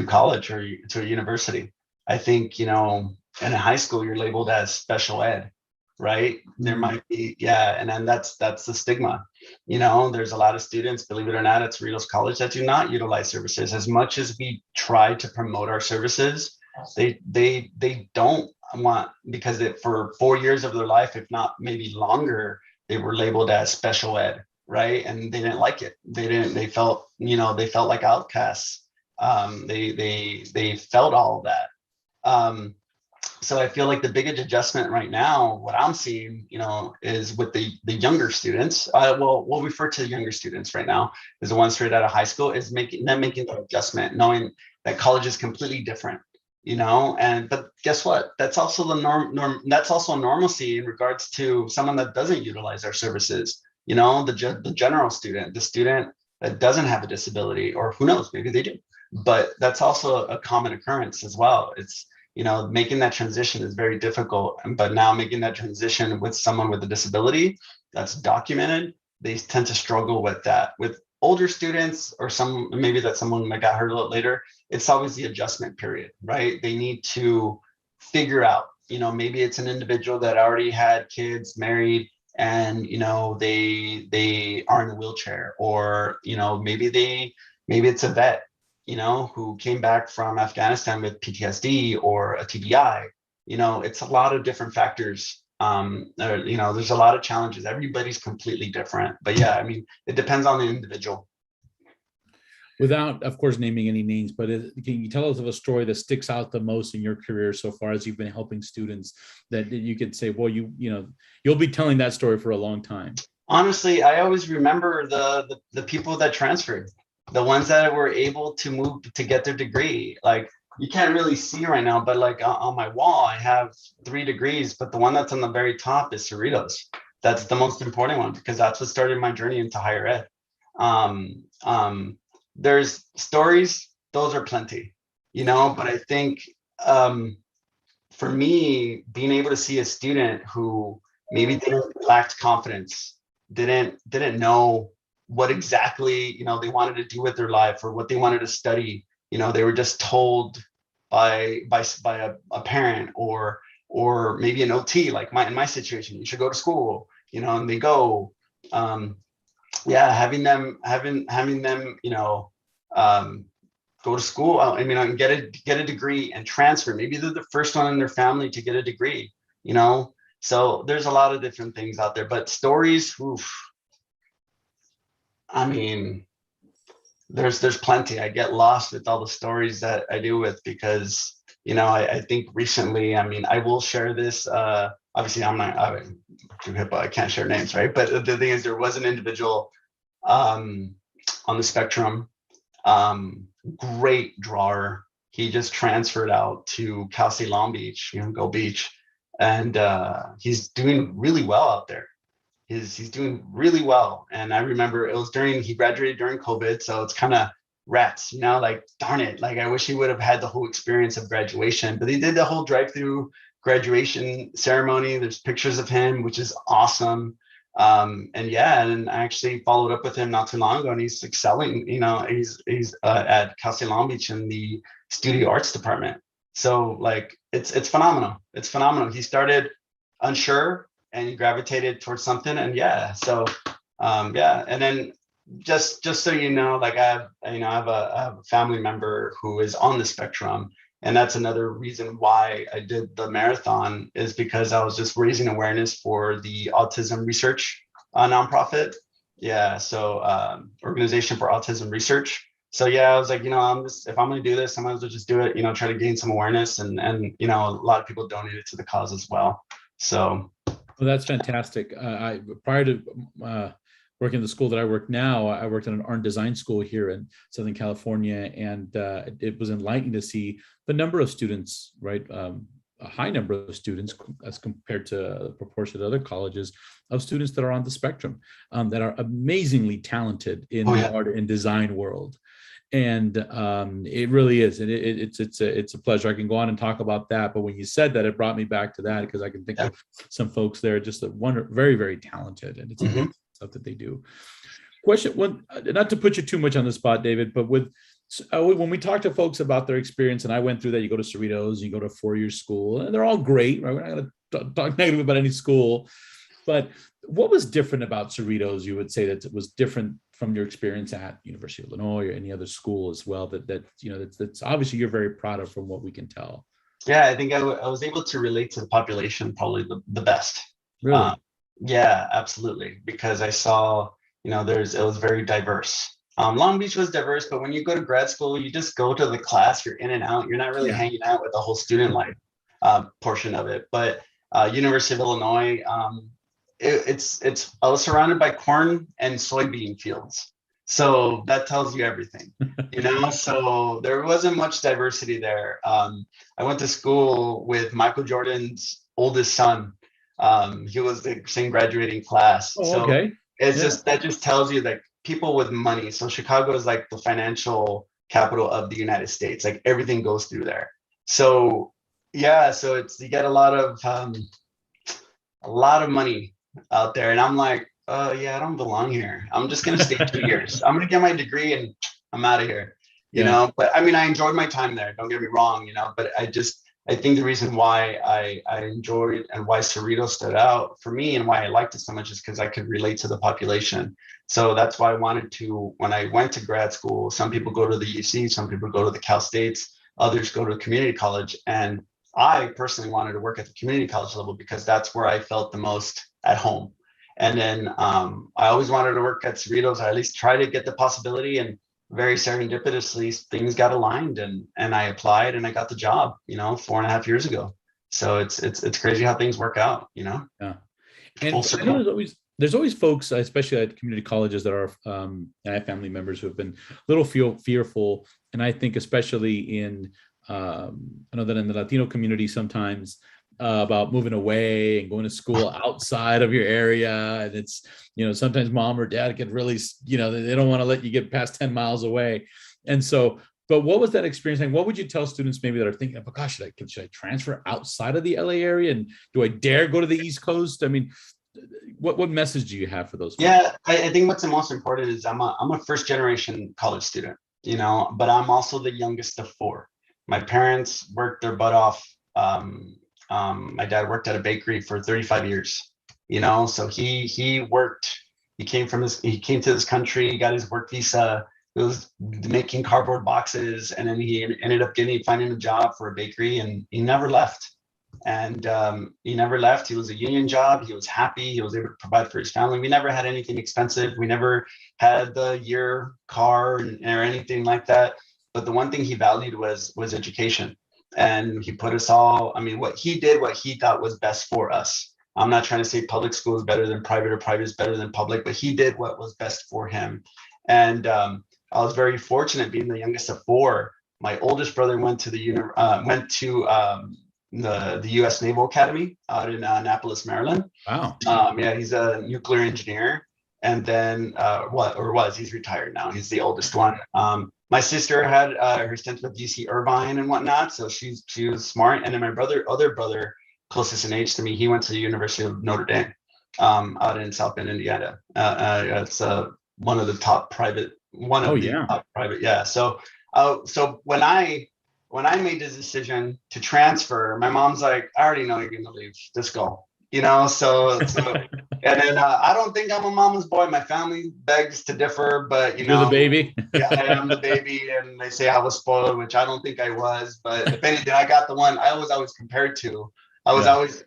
college or to a university. I think, you know, in a high school you're labeled as special ed, right? There
Mm.
might be, yeah, and then that's the stigma. You know, there's a lot of students, believe it or not, at Cerritos College that do not utilize services. As much as we try to promote our services, they don't want, because for 4 years of their life, if not maybe longer, they were labeled as special ed, right? And they didn't like it. They felt, you know, they felt like outcasts. They felt all of that. So I feel like the biggest adjustment right now, what I'm seeing, you know, is with the younger students. Well, we'll refer to the younger students right now is the ones straight out of high school, is making the adjustment, knowing that college is completely different, you know. And but guess what? That's also the norm. That's also normalcy in regards to someone that doesn't utilize our services. You know, the general student, the student that doesn't have a disability, or who knows, maybe they do. But that's also a common occurrence as well. It's, you know, making that transition is very difficult. But now making that transition with someone with a disability that's documented, they tend to struggle with that. With older students, or some, maybe that's someone that got hurt a little later, it's always the adjustment period, right? They need to figure out, you know, maybe it's an individual that already had kids, married, and, you know, they are in a wheelchair, or, you know, maybe it's a vet, you know, who came back from Afghanistan with PTSD or a TBI. You know, it's a lot of different factors. You know, there's a lot of challenges. Everybody's completely different. But yeah, I mean, it depends on the individual.
Without, of course, naming any names, but can you tell us of a story that sticks out the most in your career so far as you've been helping students that you could say, well, you know, you'll be telling that story for a long time?
Honestly, I always remember the people that transferred, the ones that were able to move to get their degree. Like, you can't really see right now, but like on my wall, I have 3 degrees, but the one that's on the very top is Cerritos. That's the most important one, because that's what started my journey into higher ed. Um, um, there's stories, those are plenty, you know, but I think, um, for me, being able to see a student who maybe didn't lacked confidence, didn't know what exactly, you know, they wanted to do with their life, or what they wanted to study. You know, they were just told by a parent, or maybe an OT, like in my situation, you should go to school, you know, and they go. Yeah, having them, you know, um, go to school. I mean, and get a degree and transfer. Maybe they're the first one in their family to get a degree, you know. So there's a lot of different things out there. But stories, oof, I mean, there's plenty. I get lost with all the stories that I deal with, because, you know, I think recently, I mean, I will share this. Obviously, I'm too HIPAA, I can't share names, right? But the thing is, there was an individual, um, on the spectrum, great drawer. He just transferred out to Cal State Long Beach, you know, Go Beach, and he's doing really well out there. He's doing really well. And I remember it was during, he graduated during COVID, so it's kind of rats, you know, like, darn it, like I wish he would have had the whole experience of graduation. But he did the whole drive-through graduation ceremony. There's pictures of him, which is awesome. And yeah, and I actually followed up with him not too long ago, and he's excelling. You know, he's at Cal State Long Beach in the studio arts department. So like, it's phenomenal. It's phenomenal. He started unsure, and he gravitated towards something, and yeah. So yeah, and then just so you know, like I have a family member who is on the spectrum, and that's another reason why I did the marathon, is because I was just raising awareness for the autism research nonprofit. Yeah, so Organization for Autism Research. So yeah, I was like, you know, if I'm gonna do this, I might as well just do it. You know, try to gain some awareness, and you know, a lot of people donated to the cause as well. So
Well, that's fantastic. I prior to working in the school that I work now, I worked at an art and design school here in Southern California, and it was enlightening to see the number of students, right? A high number of students as compared to the proportion of other colleges, of students that are on the spectrum, that are amazingly talented in
oh
the
yeah.
art and design world. And it really is, and it's a pleasure. I can go on and talk about that, but when you said that, it brought me back to that, because I can think of some folks there just that very, very talented, and it's amazing stuff that they do. Question one, not to put you too much on the spot, David, but when we talk to folks about their experience, and I went through that, you go to Cerritos, you go to a four-year school, and they're all great, right? We're not going to talk negative about any school, but what was different about Cerritos, you would say, that it was different from your experience at University of Illinois or any other school as well, that's obviously you're very proud of, from what we can tell?
Yeah, I think I was able to relate to the population probably the best.
Really?
Yeah, absolutely. Because I saw, it was very diverse. Long Beach was diverse, but when you go to grad school, you just go to the class, you're in and out. You're not really hanging out with the whole student life portion of it. But University of Illinois, I was surrounded by corn and soybean fields. So that tells you everything, so there wasn't much diversity there. I went to school with Michael Jordan's oldest son. He was the same graduating class.
Oh, okay.
So that just tells you that people with money. So Chicago is like the financial capital of the United States. Like everything goes through there. So yeah, so you get a lot of money out there, and I'm like, yeah, I don't belong here. I'm just gonna stay 2 years. I'm gonna get my degree and I'm out of here. But I mean, I enjoyed my time there. Don't get me wrong, but I think the reason why I enjoyed and why Cerritos stood out for me and why I liked it so much is because I could relate to the population. So that's why I wanted to, when I went to grad school, some people go to the UC, some people go to the Cal States, others go to the community college. And I personally wanted to work at the community college level because that's where I felt the most at home. And then I always wanted to work at Cerritos, or at least try to get the possibility. And very serendipitously, things got aligned, and I applied and I got the job, 4.5 years ago. So it's crazy how things work out,
Yeah. And I know there's always folks, especially at community colleges, that are I have family members who have been a little fearful. And I think especially I know that in the Latino community sometimes, about moving away and going to school outside of your area. And it's, sometimes mom or dad get really, they don't want to let you get past 10 miles away. And so, but what was that experience like? What would you tell students maybe that are thinking, oh gosh, should I transfer outside of the LA area? And do I dare go to the East Coast? I mean, what message do you have for those folks?
Yeah, I think what's the most important is I'm a first generation college student, but I'm also the youngest of four. My parents worked their butt off. My dad worked at a bakery for 35 years, so he worked, he came to this country, he got his work visa, he was making cardboard boxes, and then he ended up finding a job for a bakery, and he never left. He was a union job. He was happy. He was able to provide for his family. We never had anything expensive. We never had the year car or anything like that. But the one thing he valued was education. And he put us all, what he thought was best for us. I'm not trying to say public school is better than private or private is better than public, but he did what was best for him. And I was very fortunate being the youngest of four. My oldest brother went to the U.S. Naval Academy out in Annapolis, Maryland.
Wow.
Yeah, he's a nuclear engineer. And then he's retired now. He's the oldest one. My sister had her stint with UC Irvine and whatnot, so she was smart. And then my other brother, closest in age to me, he went to the University of Notre Dame out in South Bend, Indiana. It's one of the top private, top private. Yeah. So when I made this decision to transfer, my mom's like, I already know you're going to leave. Just go. So and then I don't think I'm a mama's boy. My family begs to differ, but
you're the baby.
Yeah, I am the baby, and they say I was spoiled, which I don't think I was. But if anything, I got the one I was always compared to. I was always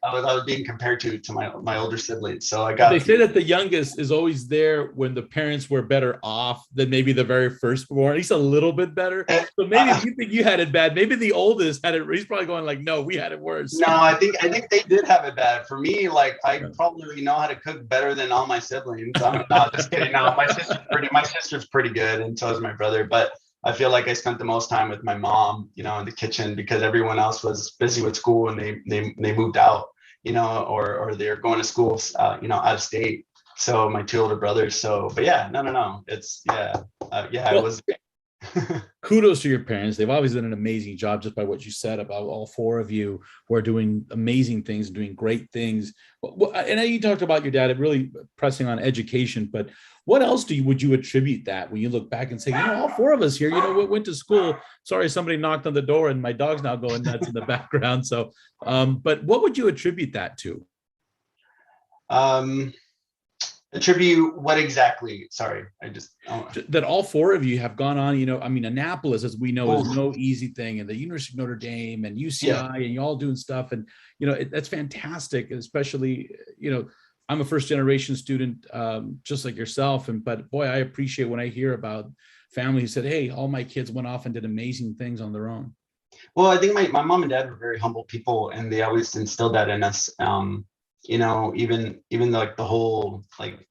being compared to my older siblings. So I got.
They say that the youngest is always there when the parents were better off than maybe the very firstborn. At least a little bit better. So maybe if you think you had it bad, maybe the oldest had it. He's probably going like, "No, we had it worse."
No, I think they did have it bad. For me, like I probably know how to cook better than all my siblings. I'm not just kidding. No, my sister's pretty good, and so is my brother. But I feel like I spent the most time with my mom, in the kitchen, because everyone else was busy with school and they moved out, or they're going to school, out of state. So my two older brothers. So, but yeah, no. It's it was.
Kudos to your parents. They've always done an amazing job, just by what you said about all four of you who are doing amazing things and doing great things. And you talked about your dad really pressing on education, but what else would you attribute that when you look back and say, all four of us here, went to school. Sorry, somebody knocked on the door and my dog's now going nuts in the background. So, but what would you attribute that to?
Attribute what exactly? Sorry,
That all four of you have gone on, Annapolis, as we know, is
Oof.
no easy thing, and the University of Notre Dame and UCI,
Yeah.
and you all doing stuff, and that's fantastic. Especially, I'm a first generation student, just like yourself, but boy, I appreciate when I hear about family who said, "Hey, all my kids went off and did amazing things on their own."
Well, I think my mom and dad were very humble people, and they always instilled that in us. Even like the whole, like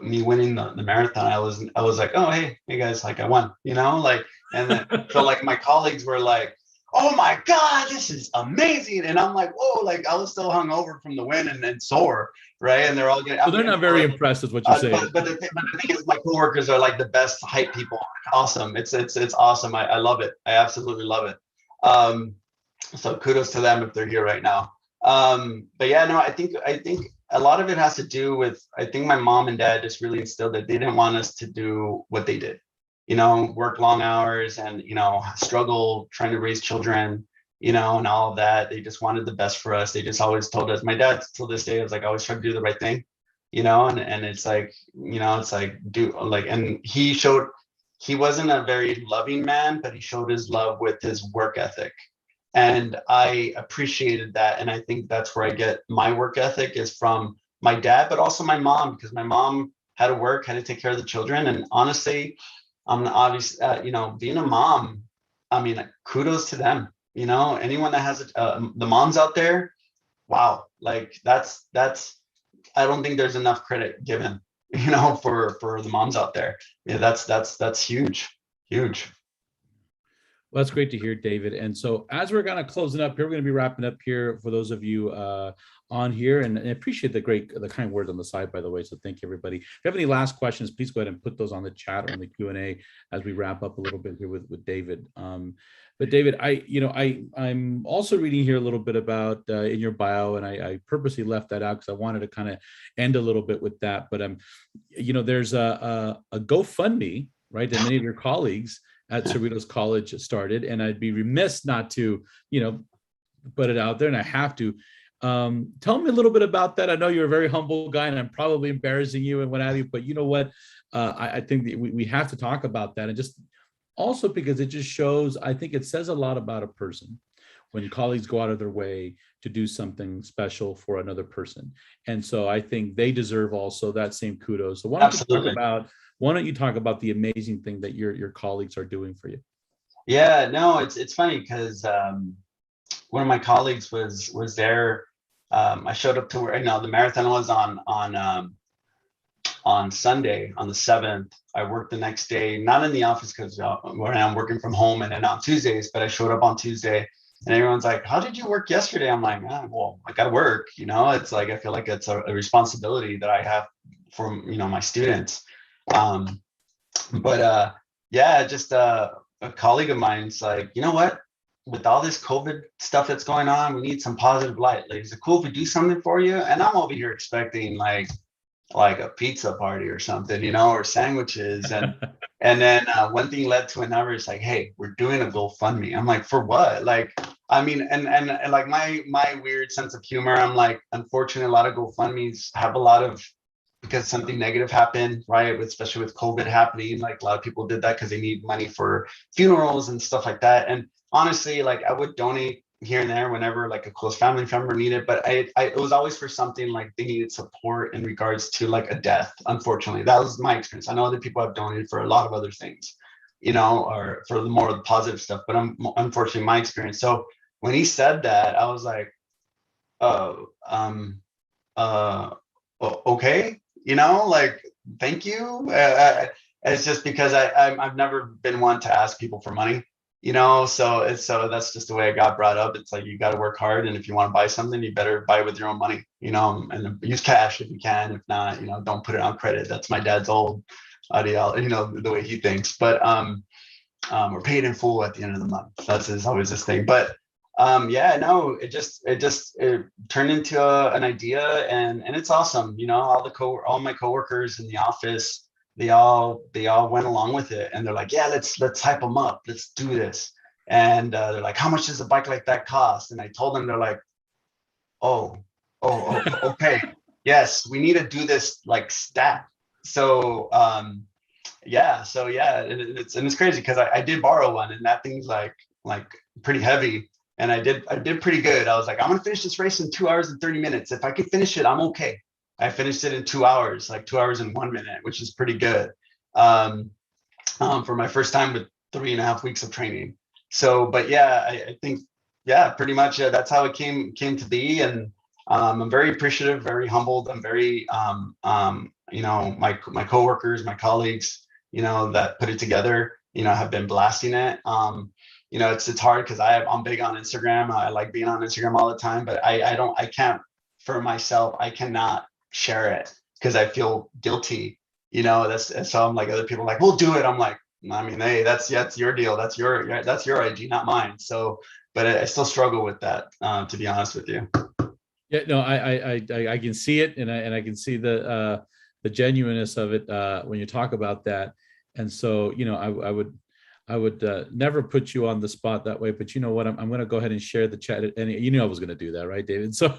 me winning the marathon, I was like, oh, hey guys, like I won, like, and then so like my colleagues were like, oh my God, this is amazing. And I'm like, whoa, like I was still hungover from the win and sore, right? And they're all getting,
so they're not very impressed with what you're saying.
But the thing is, my coworkers are like the best hype people. Awesome. It's awesome. I love it. I absolutely love it. So kudos to them if they're here right now. But yeah, no, I think a lot of it has to do with, I think my mom and dad just really instilled that they didn't want us to do what they did, work long hours and, struggle trying to raise children, and all of that. They just wanted the best for us. They just always told us, my dad till this day was like, always try to do the right thing, and it's like, it's like, and he wasn't a very loving man, but he showed his love with his work ethic. And I appreciated that. And I think that's where I get my work ethic is from my dad, but also my mom, because my mom had to work, had to take care of the children. And honestly, I'm obviously, being a mom, I mean, kudos to them. Anyone that has the moms out there, wow, like that's, I don't think there's enough credit given, for the moms out there. Yeah, that's huge, huge.
Well, that's great to hear, David. And so as we're kind of closing up here, we're going to be wrapping up here for those of you on here, and I appreciate the kind words on the side, by the way. So thank you, everybody. If you have any last questions, please go ahead and put those on the chat or in the Q&A as we wrap up a little bit here with David. But David, I'm also reading here a little bit about in your bio, and I purposely left that out because I wanted to kind of end a little bit with that. But there's a GoFundMe, right, that many of your colleagues at Cerritos College started, and I'd be remiss not to, put it out there, and I have to. Tell me a little bit about that. I know you're a very humble guy, and I'm probably embarrassing you and what have you, but you know what? I think that we have to talk about that, and just also because it just shows, I think it says a lot about a person when colleagues go out of their way to do something special for another person. And so I think they deserve also that same kudos. So why don't you talk about the amazing thing that your colleagues are doing for you?
Yeah, no, it's funny because one of my colleagues was there. I showed up to where, the marathon was on Sunday, on the 7th. I worked the next day, not in the office because I'm working from home and then on Tuesdays, but I showed up on Tuesday and everyone's like, how did you work yesterday? I'm like, well, I got to work, it's like, I feel like it's a responsibility that I have for, my students. Yeah, just a colleague of mine's like, you know what? With all this COVID stuff that's going on, we need some positive light. Like, is it cool if we do something for you? And I'm over here expecting like a pizza party or something, or sandwiches. And then one thing led to another. It's like, hey, we're doing a GoFundMe. I'm like, for what? Like, I mean, and like my weird sense of humor, I'm like, unfortunately, a lot of GoFundMes have a lot of, because something negative happened, right? Especially with COVID happening, like a lot of people did that because they need money for funerals and stuff like that. And honestly, like I would donate here and there whenever like a close family member needed, but it was always for something like they needed support in regards to like a death. Unfortunately, that was my experience. I know other people have donated for a lot of other things, or for the more positive stuff, but unfortunately my experience. So when he said that, I was like, oh, okay. Like, thank you. It's just because I've never been one to ask people for money, so that's just the way I got brought up. It's like, you got to work hard. And if you want to buy something, you better buy with your own money, and use cash if you can. If not, don't put it on credit. That's my dad's old ideology, the way he thinks. But or paid in full at the end of the month. That's is always this thing. But yeah, no, it turned into an idea, and it's awesome. You know, all my coworkers in the office, they all went along with it, and they're like, yeah, let's hype them up, let's do this. And they're like, how much does a bike like that cost? And I told them, they're like, oh, okay, yes, we need to do this like stat. So yeah, and it's crazy because I did borrow one, and that thing's like pretty heavy, and I did pretty good. I was like, I'm gonna finish this race in 2 hours and 30 minutes. If I can finish it, I'm okay. I finished it in 2 hours, like 2 hours and 1 minute, which is pretty good for my first time with 3.5 weeks of training. So, but yeah, I think, yeah, pretty much that's how it came to be. And I'm very appreciative, very humbled. I'm very, you know, my coworkers, my colleagues, you know, that put it together, you know, have been blasting it. You know, it's hard because I'm big on Instagram. I like being on Instagram all the time, but I can't, for myself, I cannot share it because I feel guilty. You know, so I'm like, other people are like, we'll do it. I'm like, I mean, hey, that's your deal. That's your IG, not mine. So, but I still struggle with that, to be honest with you.
Yeah, no, I can see it, and I can see the genuineness of it when you talk about that. And so, you know, I would never put you on the spot that way, but you know what? I'm going to go ahead and share the chat. And you knew I was going to do that, right, David? So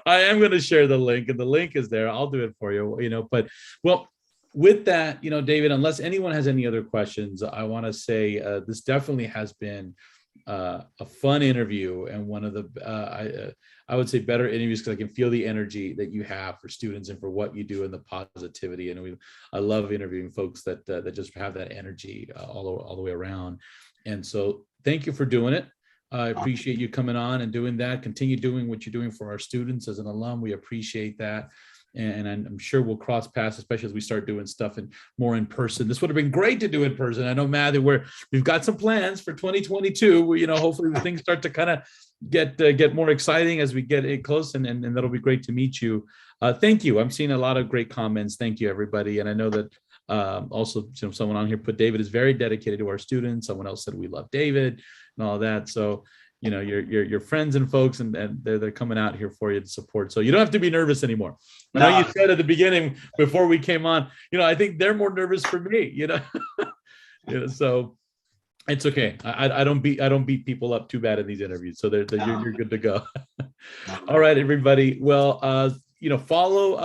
I am going to share the link, and the link is there. I'll do it for you, you know, but well, with that, you know, David, unless anyone has any other questions, I want to say this definitely has been a fun interview, and one of the I would say better interviews, because I can feel the energy that you have for students and for what you do and the positivity. And I love interviewing folks that just have that energy all the way around. And so thank you for doing it. I appreciate you coming on and doing that. Continue doing what you're doing for our students as an alum. We appreciate that. And I'm sure we'll cross paths, especially as we start doing stuff more in person. This would have been great to do in person. I know, Matt, that we've got some plans for 2022. Where, you know, hopefully the things start to kind of get more exciting as we get it close, and that'll be great to meet you. Thank you. I'm seeing a lot of great comments. Thank you, everybody. And I know that also, you know, someone on here put David is very dedicated to our students. Someone else said we love David and all that. So, you know, your friends and folks, and they're coming out here for you to support. So you don't have to be nervous anymore. I know you said at the beginning before we came on, you know, I think they're more nervous for me, you know. You know, so it's okay. I don't beat people up too bad in these interviews. So you're good to go. All right, everybody. Well, you know, follow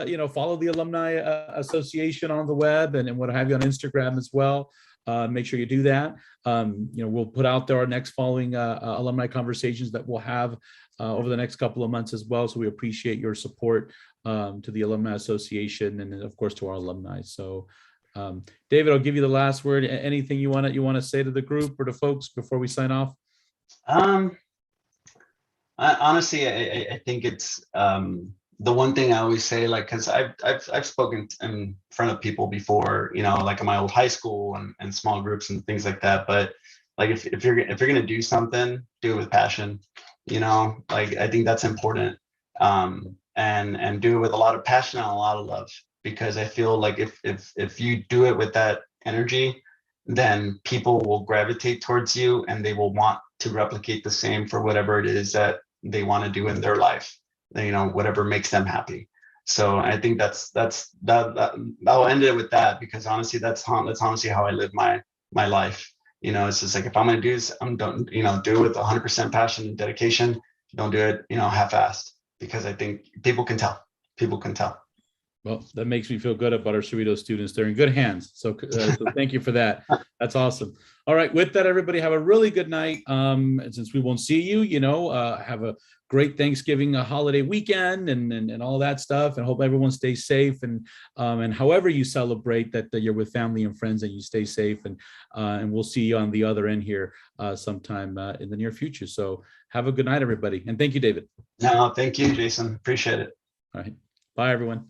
the Alumni Association on the web, and what have you on Instagram as well. Make sure you do that. You know, we'll put out there our next following alumni conversations that we'll have over the next couple of months as well. So we appreciate your support to the Alumni Association, and of course to our alumni. So David, I'll give you the last word. Anything you want to say to the group or to folks before we sign off?
Honestly, I think it's the one thing I always say, like, because I've spoken in front of people before, you know, like in my old high school and small groups and things like that. But like, if you're gonna do something, do it with passion. You know, like, I think that's important. And do it with a lot of passion and a lot of love, because I feel like if you do it with that energy, then people will gravitate towards you, and they will want to replicate the same for whatever it is that they want to do in their life. You know, whatever makes them happy. So I think that I'll end it with that, because honestly, that's honestly how I live my life. You know, it's just like, if I'm going to do this, do it with 100% passion and dedication. Don't do it, you know, half-assed, because I think people can tell.
Well, that makes me feel good about our Cerritos students. They're in good hands. So thank you for that. That's awesome. All right. With that, everybody, have a really good night. Since we won't see you, you know, have a great Thanksgiving holiday weekend and all that stuff. And hope everyone stays safe. And however you celebrate, that you're with family and friends, and you stay safe. And we'll see you on the other end here sometime in the near future. So have a good night, everybody. And thank you, David.
No, thank you, Jason. Appreciate it.
All right. Bye, everyone.